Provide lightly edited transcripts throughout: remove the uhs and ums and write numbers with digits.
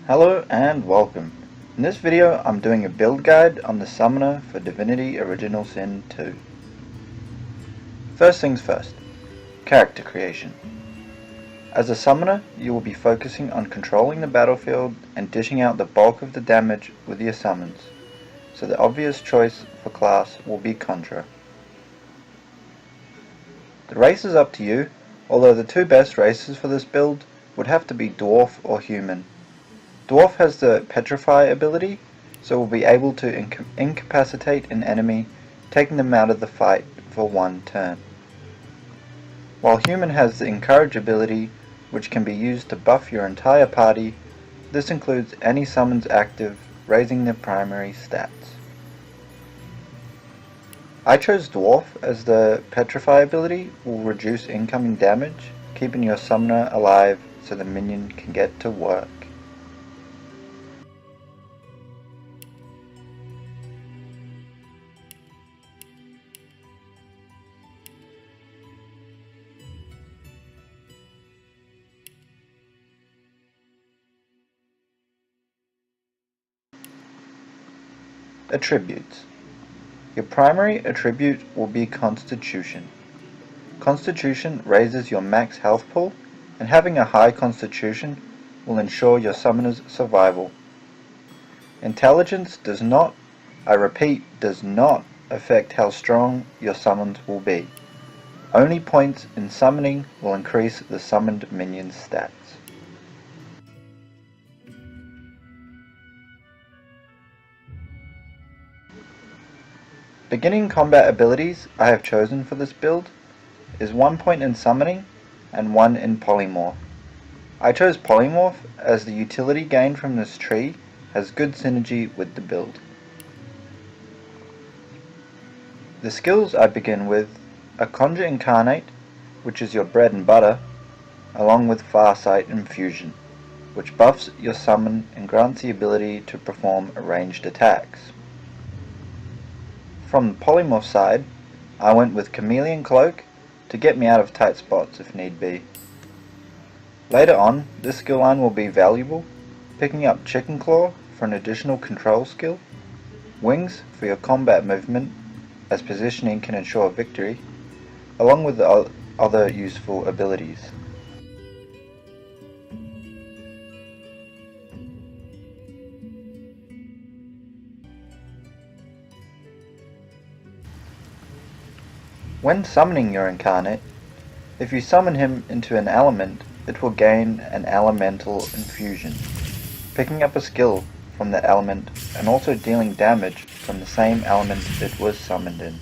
Hello and welcome. In this video I'm doing a build guide on the summoner for Divinity Original Sin 2. First things first, character creation. As a summoner you will be focusing on controlling the battlefield and dishing out the bulk of the damage with your summons, so the obvious choice for class will be Contra. The race is up to you, although the two best races for this build would have to be Dwarf or Human. Dwarf has the Petrify ability, so will be able to incapacitate an enemy, taking them out of the fight for one turn. While Human has the Encourage ability, which can be used to buff your entire party. This includes any summons active, raising their primary stats. I chose Dwarf as the Petrify ability will reduce incoming damage, keeping your summoner alive so the minion can get to work. Attributes. Your primary attribute will be Constitution. Constitution raises your max health pool, and having a high Constitution will ensure your summoner's survival. Intelligence does not, I repeat, does not affect how strong your summons will be. Only points in summoning will increase the summoned minion's stats. Beginning combat abilities I have chosen for this build is 1 point in summoning and 1 in polymorph. I chose polymorph as the utility gained from this tree has good synergy with the build. The skills I begin with are Conjure Incarnate, which is your bread and butter, along with Farsight and Fusion, which buffs your summon and grants the ability to perform ranged attacks. From the polymorph side, I went with Chameleon Cloak to get me out of tight spots if need be. Later on, this skill line will be valuable, picking up Chicken Claw for an additional control skill, Wings for your combat movement, as positioning can ensure victory, along with the other useful abilities. When summoning your incarnate, if you summon him into an element, it will gain an elemental infusion, picking up a skill from the element and also dealing damage from the same element it was summoned in.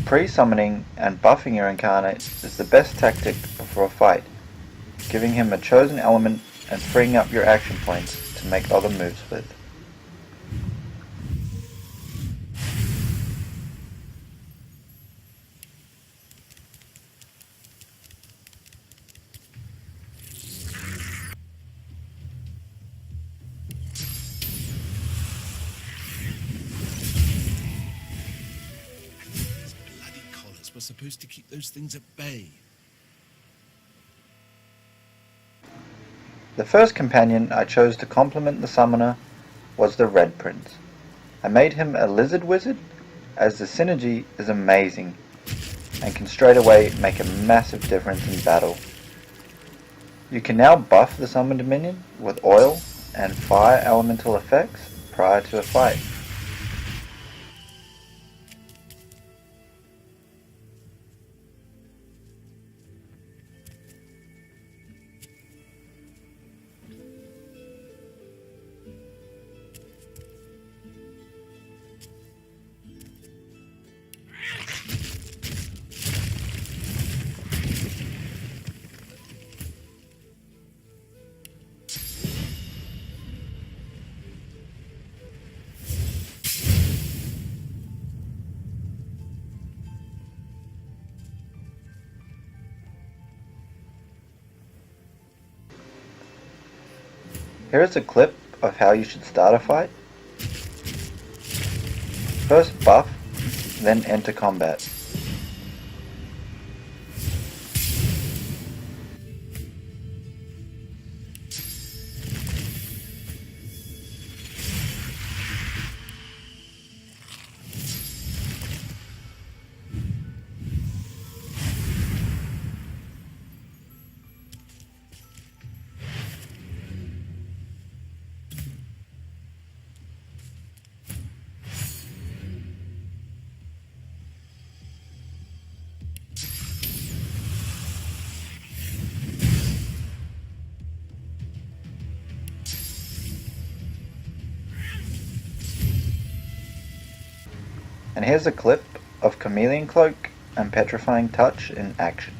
Pre-summoning and buffing your incarnate is the best tactic before a fight, giving him a chosen element and freeing up your action points to make other moves with. We're supposed to keep those things at bay. The first companion I chose to complement the summoner was the Red Prince. I made him a lizard wizard, as the synergy is amazing and can straight away make a massive difference in battle. You can now buff the summoned minion with oil and fire elemental effects prior to a fight. Here is a clip of how you should start a fight. First buff, then enter combat. And here's a clip of Chameleon Cloak and Petrifying Touch in action.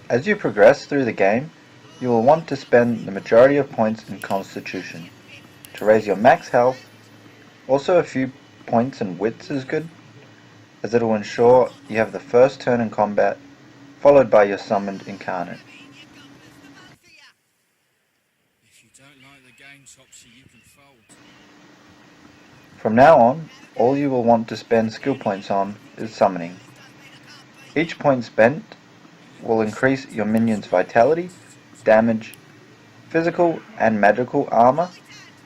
As you progress through the game, you will want to spend the majority of points in Constitution to raise your max health. Also a few points in Wits is good, as it will ensure you have the first turn in combat, followed by your summoned incarnate. If you don't like the game, Topsy, you can fold. From now on, all you will want to spend skill points on is summoning. Each point spent will increase your minion's vitality, damage, physical and magical armor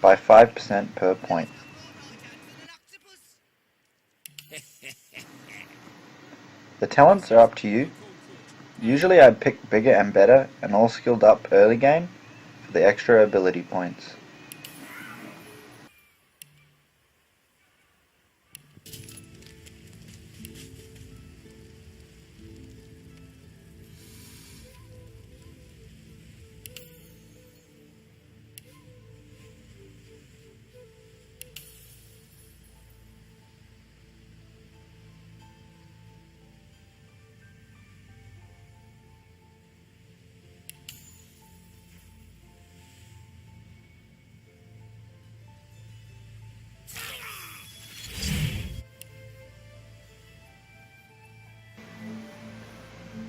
by 5% per point. The talents are up to you. Usually I'd pick bigger and better and all skilled up early game for the extra ability points.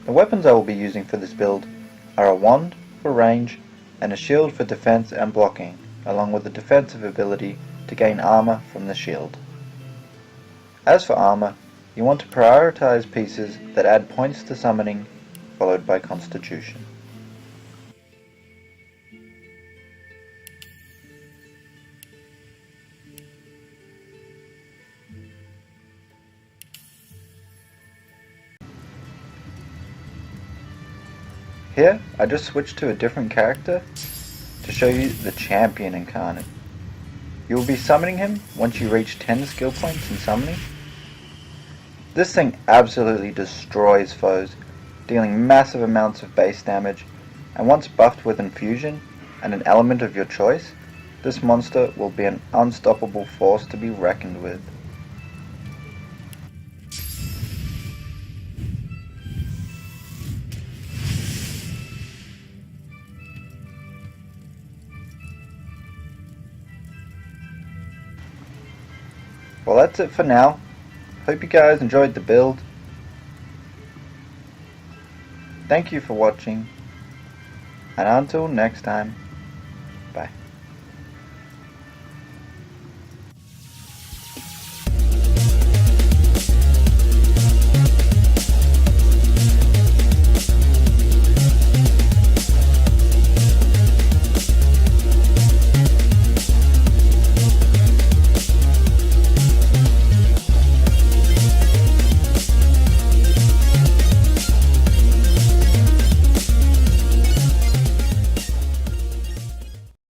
The weapons I will be using for this build are a wand for range and a shield for defense and blocking, along with a defensive ability to gain armor from the shield. As for armor, you want to prioritize pieces that add points to summoning, followed by Constitution. Here, I just switched to a different character to show you the Champion Incarnate. You will be summoning him once you reach 10 skill points in summoning. This thing absolutely destroys foes, dealing massive amounts of base damage, and once buffed with infusion and an element of your choice, this monster will be an unstoppable force to be reckoned with. Well, that's it for now. Hope you guys enjoyed the build. Thank you for watching, and until next time, bye.